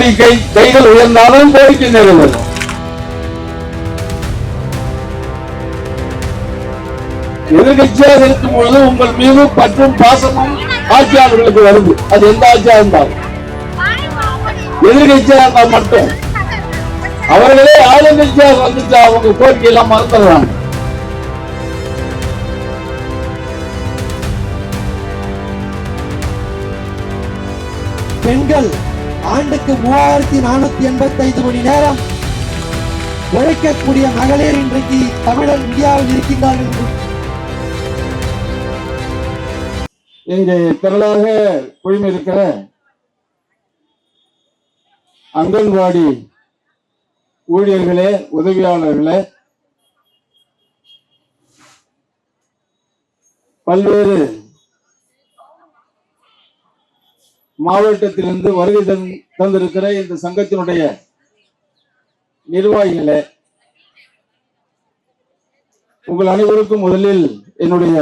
கோரிக்கை கைகள் உயர்ந்தாலும் கோரிக்கை நிறைவேறும். எதிர்கட்சியாக இருக்கும் பொழுது உங்கள் மீது பற்றும் பாசமும் ஆட்சியாளர்களுக்கு வருது. அது எந்த ஆட்சியாக இருந்தாலும், எதிர்கட்சியாக இருந்தால் மட்டும் அவர்களே ஆளுங்கட்சியாக வந்துட்டு அவங்க கோரிக்கை எல்லாம் மறந்துடுறாங்க. பெண்கள் ஆண்டுக்கு 3485 மணி நேரம் உழைக்கக்கூடிய மகளிர் இன்றைக்கு தமிழர் இந்தியாவில் இருக்கின்றார்கள். இங்கே திரளாக குழுமிருக்கிற அங்கன்வாடி ஊழியர்களே, உதவியாளர்களே, பல்வேறு மாவட்டத்திலிருந்து வருகை தந்திருக்கிற இந்த சங்கத்தினுடைய நிர்வாகிகளே, உங்கள் அனைவருக்கும் முதலில் என்னுடைய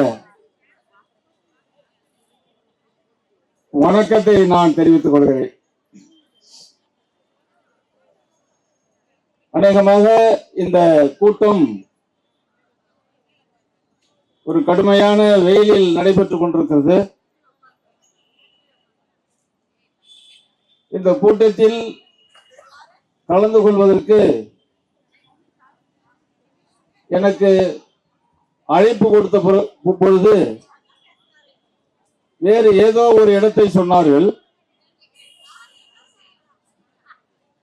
வணக்கத்தை நான் தெரிவித்துக் கொள்கிறேன். அநேகமாக இந்த கூட்டம் ஒரு கடுமையான வெயிலில் நடைபெற்றுக் கொண்டிருக்கிறது. இந்த கூட்டத்தில் கலந்து கொள்வதற்கு எனக்கு அழைப்பு கொடுத்த பொழுது வேறு ஏதோ ஒரு இடத்தை சொன்னார்கள்.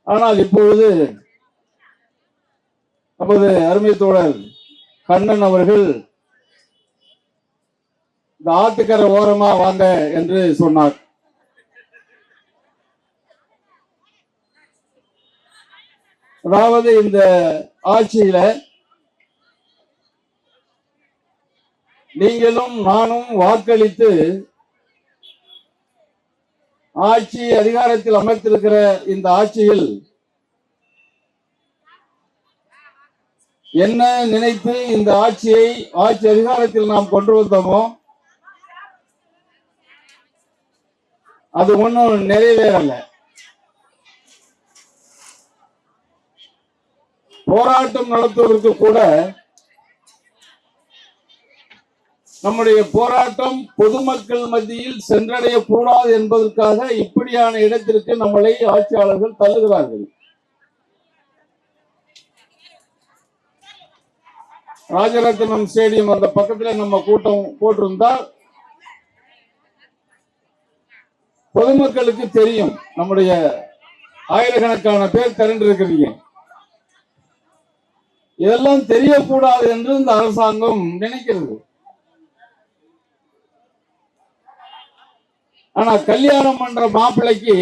ஆனால் இப்பொழுது நமது அருமை தோழர் கண்ணன் அவர்கள் இந்த ஆத்துக்கரை ஓரமா வாங்க என்று சொன்னார். அதாவது இந்த ஆட்சியில நீங்களும் நானும் வாக்களித்து ஆட்சி அதிகாரத்தில் அமர்த்திருக்கிற இந்த ஆட்சியில் என்ன நினைத்து இந்த ஆட்சி அதிகாரத்தில் நாம் கொண்டு வந்தோமோ அது ஒன்றும் நிறைவேறல. போராட்டம் நடத்துவதற்கு கூட நம்முடைய போராட்டம் பொதுமக்கள் மத்தியில் சென்றடையக்கூடாது என்பதற்காக இப்படியான இடத்திற்கு நம்மளை ஆட்சியாளர்கள் தள்ளுகிறார்கள். ராஜரத்னம் ஸ்டேடியம் அந்த பக்கத்துல நம்ம கூட்டம் போட்டிருந்தா பொதுமக்களுக்கு தெரியும். நம்முடைய ஆயிரக்கணக்கான பேர் திரண்டு இருக்கிறீங்க. இதெல்லாம் தெரியக்கூடாது என்று இந்த அரசாங்கம் நினைக்கிறது. ஆனா கல்யாணம் பண்ற மாப்பிள்ளைக்கு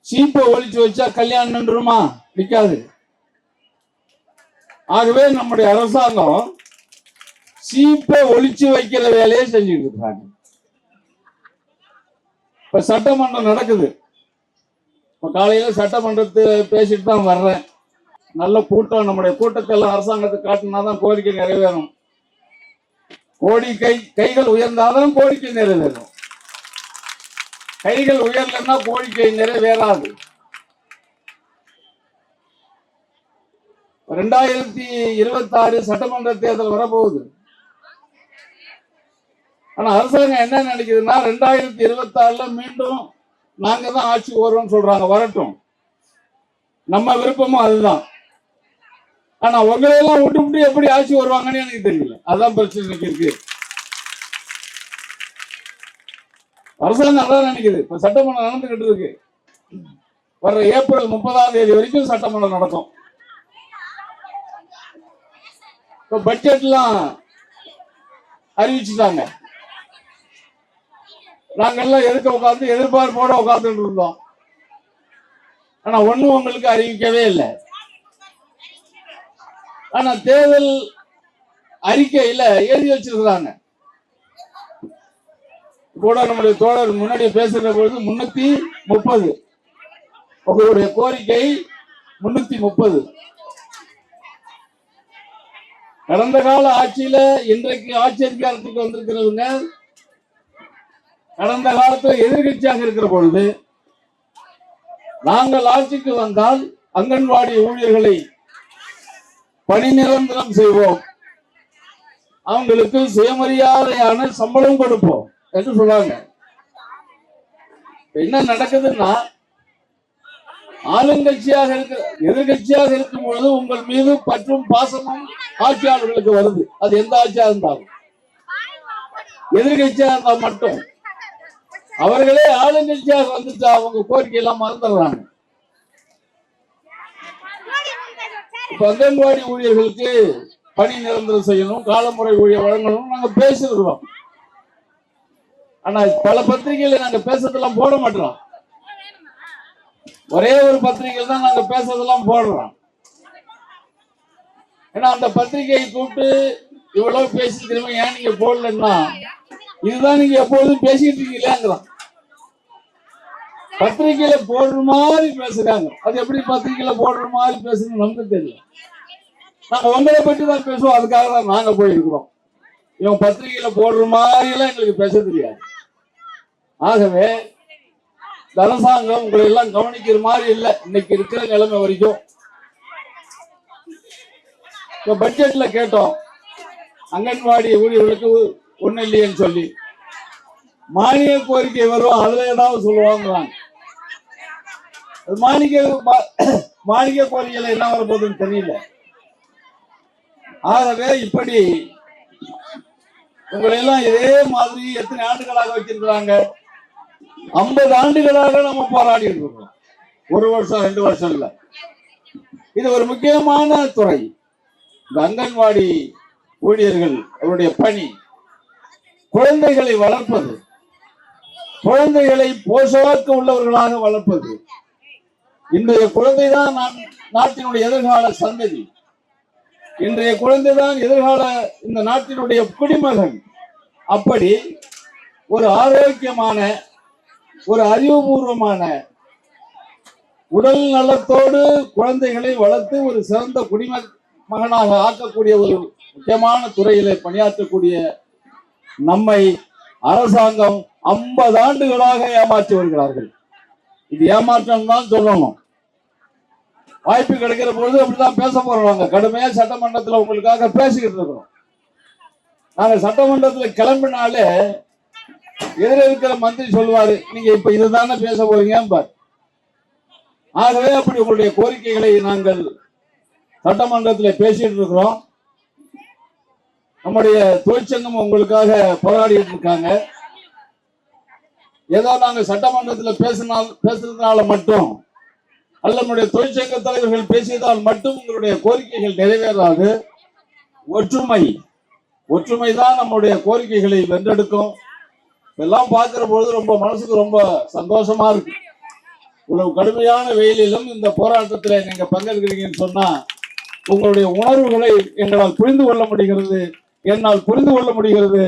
சீப்பை ஒழிச்சு வச்சா கல்யாணம் நின்றுமா? நிக்காது. ஆகவே நம்முடைய அரசாங்கம் சீப்பை ஒழிச்சு வைக்கிற வேலையை செஞ்சுட்டு இருக்காங்க. இப்ப சட்டமன்றம் நடக்குது. இப்ப காலையில சட்டமன்றத்தை பேசிட்டு தான் வர்றேன். நல்ல கூட்டம். நம்முடைய கூட்டத்தை எல்லாம் அரசாங்கத்துக்கு காட்டினாதான் கோரிக்கை நிறைவேறும். கைகள் உயர்ந்தாதான் கோரிக்கை நிறைவேறும். கைகள் உயர்லன்னா கோரிக்கை நிறைவேறாது. 2026 சட்டமன்ற தேர்தல் வரப்போகுது. ஆனா அரசாங்கம் என்ன நினைக்குதுன்னா 2026 மீண்டும் நாங்க தான் ஆட்சி வருவோம் சொல்றாங்க. வரட்டும், நம்ம விருப்பமும் அதுதான். ஆனா உங்களையெல்லாம் விட்டு எப்படி ஆட்சி வருவாங்கன்னு எனக்கு தெரியல. அதுதான் பிரச்சனை இருக்கு. அரசாங்கம் அதான் நினைக்குது. இப்ப சட்டமன்றம் நடந்துகிட்டு இருக்கு. வர்ற ஏப்ரல் 30ஆம் தேதி வரைக்கும் சட்டமன்றம் நடக்கும். இப்ப பட்ஜெட் எல்லாம் அறிவிச்சுட்டாங்க. நாங்கெல்லாம் எதிர்பார்ப்போட உட்கார்ந்துட்டு இருந்தோம். ஆனா ஒண்ணும் உங்களுக்கு அறிவிக்கவே இல்லை. ஆனா தேர்தல் அறிக்கையில எழுதி வச்சிருக்கிறாங்க. கூட நம்முடைய தோழர் முன்னாடி பேசுகிற பொழுது 330 உங்களுடைய கோரிக்கை 330. கடந்த கால ஆட்சியில இன்றைக்கு ஆட்சி அதிகாரத்துக்கு வந்திருக்கிறவங்க கடந்த காலத்தில் எதிர்கட்சியாக இருக்கிற பொழுது நாங்கள் ஆட்சிக்கு வந்தால் அங்கன்வாடி ஊழியர்களை பணி நிரந்தரம் செய்வோம், அவங்களுக்கு சுயமரியாதையான சம்பளம் கொடுப்போம் என்று சொல்றாங்க. என்ன நடக்குதுன்னா, ஆளுங்கட்சியாக இருக்க எதிர்கட்சியாக இருக்கும் பொழுது உங்கள் மீது பற்றும் பாசமும் ஆட்சியாளர்களுக்கு வருது. அது எந்த ஆட்சியா இருந்தாலும், எதிர்கட்சியா இருந்தா மட்டும் அவர்களே ஆளுங்கட்சியாக வந்துட்டா அவங்க கோரிக்கை எல்லாம் மறந்துடுறாங்க. இப்ப அங்கன்வாடி ஊழியர்களுக்கு பணி நிரந்தரம் செய்யணும், காலமுறை ஊழியர் வழங்கணும் நாங்க பேசிருக்கிறோம். ஆனா பல பத்திரிகைகளை நாங்க பேசுறதெல்லாம் போட மாட்டோம். ஒரே ஒரு பத்திரிகையில் தான் நாங்க பேசுறதெல்லாம் போடுறோம். ஏன்னா அந்த பத்திரிகையை கூப்பிட்டு இவ்வளவு பேசி திரும்ப ஏன் நீங்க போடலன்னா, இதுதான் நீங்க எப்பொழுதும் பேசிட்டு இருக்கீங்களேங்கிறான். பத்திரிகையில போடுற மாதிரி பேசுறாங்க. அது எப்படி பத்திரிகையில போடுற மாதிரி பேசுறது நமக்கு தெரியல. நாங்க உங்களை பற்றி தான் பேசுவோம், அதுக்காக தான் நாங்க போயிருக்கிறோம். இவன் பத்திரிகையில போடுற மாதிரி எல்லாம் எங்களுக்கு பேச தெரியாது. ஆகவே இந்த அரசாங்கம் உங்களை எல்லாம் கவனிக்கிற மாதிரி இல்லை இன்னைக்கு இருக்கிற நிலைமை வரைக்கும். இப்ப பட்ஜெட்ல கேட்டோம், அங்கன்வாடி ஊழியர்களுக்கு ஒண்ணு இல்லையன்னு சொல்லி மானிய கோரிக்கை வரும், அதுல ஏதாவது சொல்லுவாங்க. மானிய கோரிக்கையில என்ன வரப்போகுதுன்னு தெரியல. ஆகவே இப்படி உங்களை எல்லாம் இதே மாதிரி எத்தனை ஆண்டுகளாக வச்சிருக்கிறாங்க? 50 ஆண்டுகளாக நம்ம போராடி இருக்கோம். 1 வருஷம் 2 வருஷம் இல்ல. இது ஒரு முக்கியமான துறை. இந்த அங்கன்வாடி ஊழியர்கள் அவருடைய பணி குழந்தைகளை வளர்ப்பது, குழந்தைகளை போஷாக்க உள்ளவர்களாக வளர்ப்பது. இன்றைய குழந்தைதான் நாட்டினுடைய எதிர்கால சந்ததி. இன்றைய குழந்தைதான் எதிர்கால இந்த நாட்டினுடைய குடிமகன். அப்படி ஒரு ஆரோக்கியமான, ஒரு அறிவுபூர்வமான, உடல் நலத்தோடு குழந்தைகளை வளர்த்து ஒரு சிறந்த குடிமகனாக ஆக்கக்கூடிய ஒரு முக்கியமான துறையிலே பணியாற்றக்கூடிய நம்மை அரசாங்கம் 50 ஆண்டுகளாக ஏமாற்றி வருகிறார்கள். இது ஏமாற்றம் தான் சொல்லணும். வாய்ப்பு கிடைக்கிற பொழுது அப்படிதான் பேச போறாங்க. கடுமையா சட்டமன்றத்தில் உங்களுக்காக பேசிக்கிட்டு இருக்கிறோம். நாங்க சட்டமன்றத்தில் கிளம்பினாலே எதிர இருக்கிற மந்திரி சொல்லுவாரு, நீங்க இப்ப இதுதானே பேச போறீங்க. ஆகவே அப்படி உங்களுடைய கோரிக்கைகளை நாங்கள் சட்டமன்றத்தில் பேசிட்டு இருக்கிறோம். நம்முடைய தொழிற்சங்கம் உங்களுக்காக போராடிட்டு இருக்காங்க. ஏதோ நாங்க சட்டமன்றத்தில் பேசுறதுனால மட்டும் அல்ல, நம்முடைய தொழிற்சங்க தலைவர்கள் பேசியதால் மட்டும் உங்களுடைய கோரிக்கைகள் நிறைவேறாது. ஒற்றுமை தான் நம்முடைய கோரிக்கைகளை வென்றெடுக்கும். இதெல்லாம் பார்க்கிற பொழுது ரொம்ப மனசுக்கு ரொம்ப சந்தோஷமா இருக்கு. இவ்வளவு கடுமையான வெயிலிலும் இந்த போராட்டத்தில் நீங்க பங்கேற்கிறீங்கன்னு சொன்னா உங்களுடைய உணர்வுகளை எங்களால் புரிந்து கொள்ள முடிகிறது, என்னால் புரிந்து கொள்ள முடிகிறது.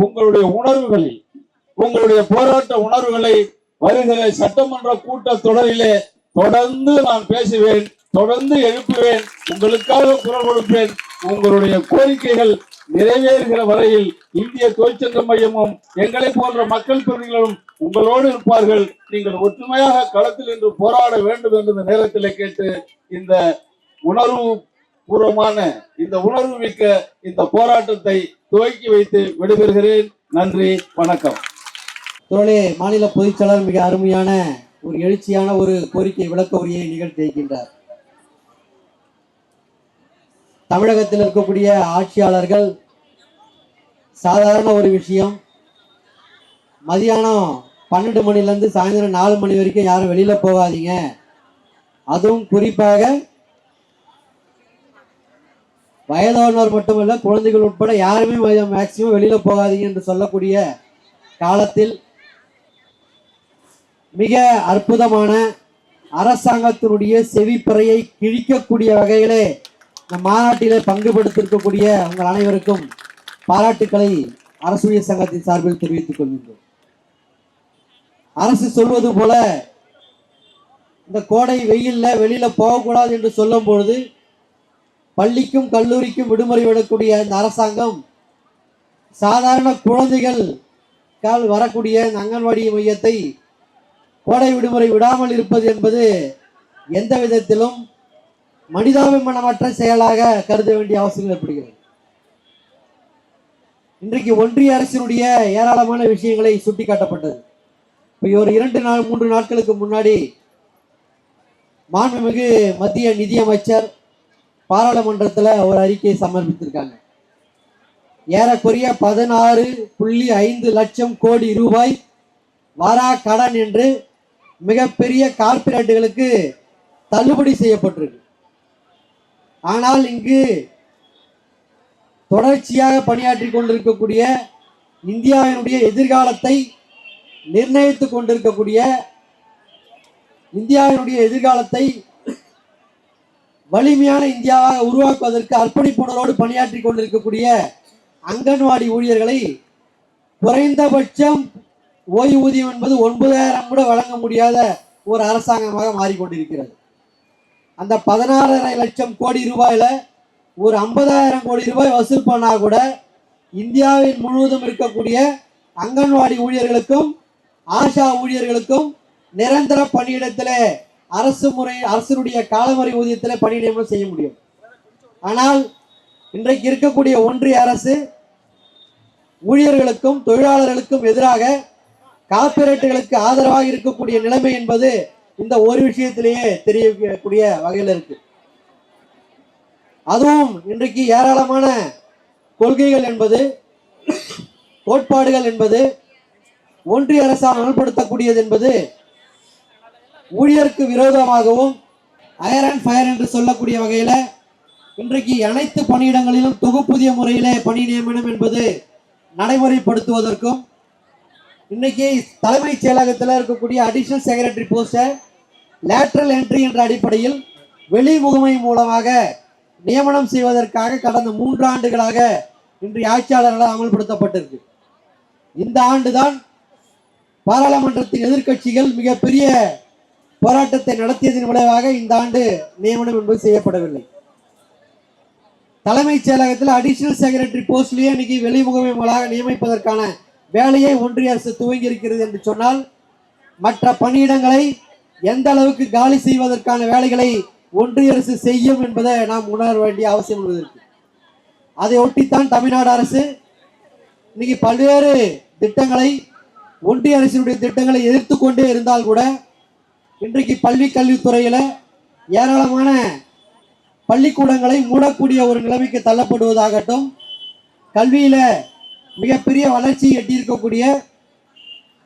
உங்களுடைய உணர்வுகளை, உங்களுடைய போராட்ட உணர்வுகளை வருகிற சட்டமன்ற கூட்டத்தொடரிலே தொடர்ந்து நான் பேசுவேன், தொடர்ந்து எழுப்புவேன், உங்களுக்காக குரல் கொடுப்பேன். உங்களுடைய கோரிக்கைகள் நிறைவேறுகிற வரையில் இந்திய தொழிற்சங்க மையமும் எங்களை போன்ற மக்கள் பிரதிகளும் உங்களோடு இருப்பார்கள். நீங்கள் ஒற்றுமையாக களத்தில் இன்று போராட வேண்டும் என்ற நேரத்தில் கேட்டு இந்த உணர்வு பூர்வமான, இந்த உணர்வு மிக்க இந்த போராட்டத்தை துவக்கி வைத்து விடைபெறுகிறேன். நன்றி, வணக்கம். தோழே, மாநில பொதுச்செயலாளர் மிக அருமையான ஒரு எழுச்சியான ஒரு கோரிக்கை விளக்க உரையை நிகழ்த்தியிருக்கின்றார். தமிழகத்தில் இருக்கக்கூடிய ஆட்சியாளர்கள் சாதாரண ஒரு விஷயம், மதியானம் 12 மணிலேருந்து சாயந்தரம் 4 மணி வரைக்கும் யாரும் வெளியில போகாதீங்க, அதுவும் குறிப்பாக வயதானோர் மட்டுமல்ல குழந்தைகள் உட்பட யாருமே மேக்சிமம் வெளியில போகாதீங்க என்று சொல்லக்கூடிய காலத்தில் மிக அற்புதமான அரசாங்கத்தினுடைய செவிப்பறையை கிழிக்கக்கூடிய வகையிலே இந்த மாநாட்டிலே பங்குபடுத்திருக்கக்கூடிய உங்கள் அனைவருக்கும் பாராட்டுக்களை அரசு சங்கத்தின் சார்பில் தெரிவித்துக் கொள்கின்றோம். அரசு சொல்வது போல இந்த கோடை வெயில்ல வெளியில போகக்கூடாது என்று சொல்லும் பொழுது பள்ளிக்கும் கல்லூரிக்கும் விடுமுறை விடக்கூடிய இந்த அரசாங்கம் சாதாரண குழந்தைகள் வரக்கூடிய இந்த அங்கன்வாடி மையத்தை கோடை விடுமுறை விடாமல் இருப்பது என்பது எந்த விதத்திலும் மனிதாபிமானமற்ற செயலாக கருத வேண்டிய அவசியம் ஏற்படுகிறது. இன்றைக்கு ஒன்றிய அரசினுடைய ஏராளமான விஷயங்களை சுட்டிக்காட்டப்பட்டது. இப்போ ஒரு 2-3 நாட்களுக்கு முன்னாடி மாண்புமிகு மத்திய நிதியமைச்சர் பாராளுமன்றத்தில் ஒரு அறிக்கையை சமர்ப்பித்திருக்காங்க. ஏறக்குறைய 16.5 லட்சம் கோடி ரூபாய் வாரா கடன் என்று மிகப்பெரிய கார்ப்பரேட்டுகளுக்கு தள்ளுபடி செய்யப்பட்டிருக்கு. ஆனால் இங்கு தொடர்ச்சியாக பணியாற்றி கொண்டிருக்கக்கூடிய இந்தியாவினுடைய எதிர்காலத்தை நிர்ணயித்துக் கொண்டிருக்கக்கூடிய இந்தியாவினுடைய எதிர்காலத்தை வலிமையான இந்தியாவாக உருவாக்குவதற்கு அர்ப்பணிப்புணர்வோடு பணியாற்றி கொண்டிருக்கக்கூடிய அங்கன்வாடி ஊழியர்களை குறைந்தபட்சம் ஓய்வூதியம் என்பது 9,000 கூட வழங்க முடியாத ஒரு அரசாங்கமாக மாறிக்கொண்டிருக்கிறது. அந்த 16.5 லட்சம் கோடி ரூபாயில ஒரு 50,000 கோடி ரூபாய் வசூல் பண்ணா கூட இந்தியாவின் முழுவதும் இருக்கக்கூடிய அங்கன்வாடி ஊழியர்களுக்கும் ஆஷா ஊழியர்களுக்கும் நிரந்தர பணியிடத்திலே அரசுடைய காலமுறை ஊதியத்திலே பணி நியமனம் செய்ய முடியும். ஆனால் இன்றைக்கு இருக்கக்கூடிய ஒன்றிய அரசு ஊழியர்களுக்கும் தொழிலாளர்களுக்கும் எதிராக கார்ப்பரேட்டுகளுக்கு ஆதரவாக இருக்கக்கூடிய நிலைமை என்பது இந்த ஒரு விஷயத்திலேயே தெரியக்கூடிய வகையில் இருக்கு. அதுவும் இன்றைக்கு ஏராளமான கொள்கைகள் என்பது கோட்பாடுகள் என்பது ஒன்றிய அரசால் அமல்படுத்தக்கூடியது என்பது ஊழியருக்கு விரோதமாகவும் அயர் அண்ட் ஃபயர் என்று சொல்லக்கூடிய வகையில இன்றைக்கு அனைத்து பணியிடங்களிலும் தொகுப்புதிய முறையிலே பணி நியமனம் என்பது நடைமுறைப்படுத்துவதற்கும் இன்னைக்கு தலைமைச் செயலகத்தில் இருக்கக்கூடிய அடிஷனல் செக்ரட்டரி போஸ்டை லேட்டரல் என்ட்ரி என்ற அடிப்படையில் வெளி முகமை மூலமாக நியமனம் செய்வதற்காக கடந்த 3 ஆண்டுகளாக இன்றைய ஆட்சியாளர்களால் அமல்படுத்தப்பட்டிருக்கு. இந்த ஆண்டுதான் பாராளுமன்றத்தின் எதிர்க்கட்சிகள் மிகப்பெரிய போராட்டத்தை நடத்தியதன் விளைவாக இந்த ஆண்டு நியமனம் என்பது செய்யப்படவில்லை. தலைமைச் செயலகத்தில் அடிஷனல் செக்ரட்டரி போஸ்ட்லேயே இன்னைக்கு வெளிமுகமை மூலமாக நியமிப்பதற்கான வேலையை ஒன்றிய அரசு துவங்கி இருக்கிறது என்று சொன்னால் மற்ற பணியிடங்களை எந்த அளவுக்கு காலி செய்வதற்கான வேலைகளை ஒன்றிய அரசு செய்யும் என்பதை நாம் உணர வேண்டிய அவசியம் உள்ளது. அதை ஒட்டித்தான் தமிழ்நாடு அரசு இன்னைக்கு பல்வேறு திட்டங்களை ஒன்றிய அரசினுடைய திட்டங்களை எதிர்த்து கொண்டே இருந்தால் கூட இன்றைக்கு பள்ளி கல்வித்துறையில ஏராளமான பள்ளிக்கூடங்களை மூடக்கூடிய ஒரு நிலைமைக்கு தள்ளப்படுவதாகட்டும், கல்வியில மிகப்பெரிய வளர்ச்சி எட்டியிருக்கக்கூடிய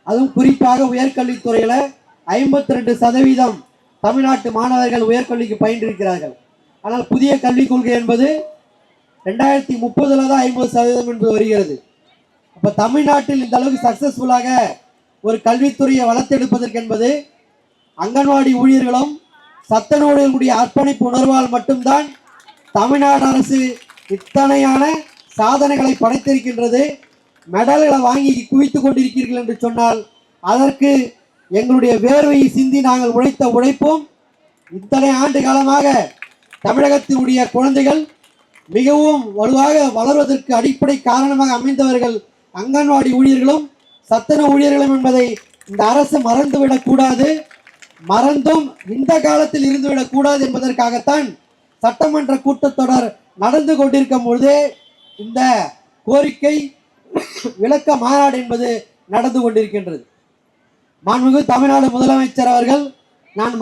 அதுவும் குறிப்பாக உயர்கல்வித்துறையில 52% தமிழ்நாட்டு மாணவர்கள் உயர்கல்விக்கு பயின்றிருக்கிறார்கள். ஆனால் புதிய கல்விக் கொள்கை என்பது 2030 தான் 50% என்று வருகிறது. அப்ப தமிழ்நாட்டில் இந்த அளவுக்கு சக்சஸ்ஃபுல்லாக ஒரு கல்வித்துறையை வளர்த்தெடுப்பதற்கு என்பது அங்கன்வாடி ஊழியர்களும் சத்தனோடைய அர்ப்பணிப்பு உணர்வால் மட்டும்தான் தமிழ்நாடு அரசு இத்தனையான சாதனைகளை படைத்திருக்கின்றது. மெடல்களை வாங்கி குவித்துக் கொண்டிருக்கிறீர்கள் என்று சொன்னால் அதற்கு எங்களுடைய வேர்வையை சிந்தி நாங்கள் உழைத்த உழைப்பும் இத்தனை ஆண்டு காலமாக தமிழகத்தினுடைய குழந்தைகள் மிகவும் வலுவாக வளர்வதற்கு அடிப்படை காரணமாக அமைந்தவர்கள் அங்கன்வாடி ஊழியர்களும் சத்தன ஊழியர்களும் என்பதை இந்த அரசு மறந்துவிடக் கூடாது. மறந்தும் இந்த காலத்தில் இருந்துவிடக் கூடாது என்பதற்காகத்தான் சட்டமன்ற கூட்டத்தொடர் நடந்து கொண்டிருக்கும் பொழுது இந்த கோரிக்கை விளக்க மாநாடு என்பது நடந்து கொண்டிருக்கின்றது. மாண்புமிகு தமிழ்நாடு முதலமைச்சர் அவர்கள் நான்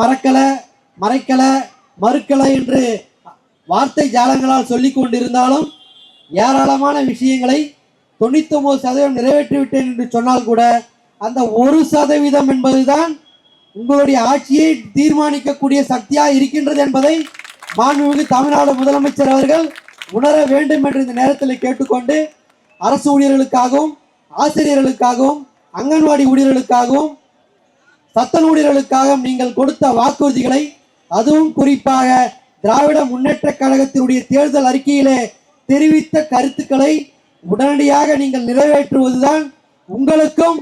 மறுக்கல என்று வார்த்தை ஜாலங்களால் சொல்லிக் கொண்டிருந்தாலும் ஏராளமான விஷயங்களை 99% நிறைவேற்றிவிட்டேன் என்று சொன்னால் கூட அந்த 1% என்பதுதான் உங்களுடைய ஆட்சியை தீர்மானிக்கக்கூடிய சக்தியாக இருக்கின்றது என்பதை மாண்புமிகு தமிழ்நாடு முதலமைச்சர் அவர்கள் உணர வேண்டும் என்று இந்த நேரத்தில் கேட்டுக்கொண்டு அரசு ஊழியர்களுக்காகவும் ஆசிரியர்களுக்காகவும் அங்கன்வாடி ஊழியர்களுக்காகவும் சத்தன் ஊழியர்களுக்காகவும் நீங்கள் கொடுத்த வாக்குறுதிகளை அதுவும் குறிப்பாக திராவிட முன்னேற்ற கழகத்தினுடைய தேர்தல் அறிக்கையிலே தெரிவித்த கருத்துக்களை உடனடியாக நீங்கள் நிறைவேற்றுவதுதான் உங்களுக்கும்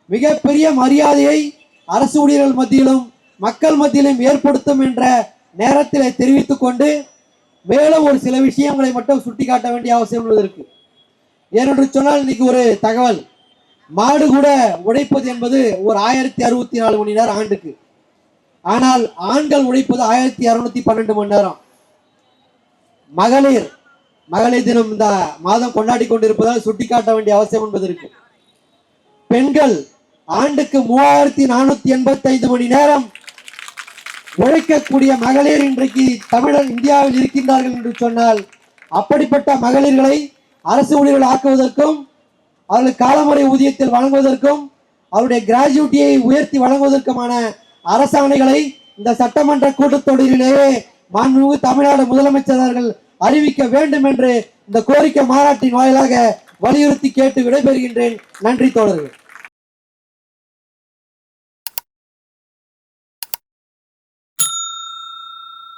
மிகப்பெரிய மரியாதையை அரசு ஊழியர்கள் மத்தியிலும் மக்கள் மத்தியிலும் ஏற்படுத்தும் என்ற நேரத்தில் தெரிவித்துக் கொண்டு மேலும் ஒரு சில விஷயங்களை மட்டும் சுட்டிக்காட்ட வேண்டிய அவசியம் இருக்கு. ஏனென்று சொன்னால் இன்னைக்கு ஒரு தகவல் மாடு கூட உழைப்பது என்பது ஒரு 1064 மணி நேரம் ஆண்டுக்கு. ஆனால் ஆண்கள் உழைப்பது 1612 மணி நேரம். மகளிர் தினம் இந்த மாதம் கொண்டாடி கொண்டிருப்பதால் சுட்டிக்காட்ட வேண்டிய அவசியம் என்பது இருக்கு. பெண்கள் ஆண்டுக்கு 3485 மணி நேரம் உழைக்கக்கூடிய மகளிர் இன்றைக்கு தமிழர் இந்தியாவில் இருக்கின்றார்கள் என்று சொன்னால், அப்படிப்பட்ட மகளிர்களை அரசு ஊழியர்கள் ஆக்குவதற்கும், அவர்களுக்கு காலமுறை ஊதியத்தில் வழங்குவதற்கும், அவருடைய கிராஜுவிட்டியை உயர்த்தி வழங்குவதற்குமான அரசாணைகளை இந்த சட்டமன்ற கூட்டத்தொடரிலேயே மாண்புமிகு தமிழ்நாடு முதலமைச்சர் அவர்கள் அறிவிக்க வேண்டும் என்று இந்த கோரிக்கை மாநாட்டின் வாயிலாக வலியுறுத்தி கேட்டு விடைபெறுகின்றேன். நன்றி தோழர்கள்.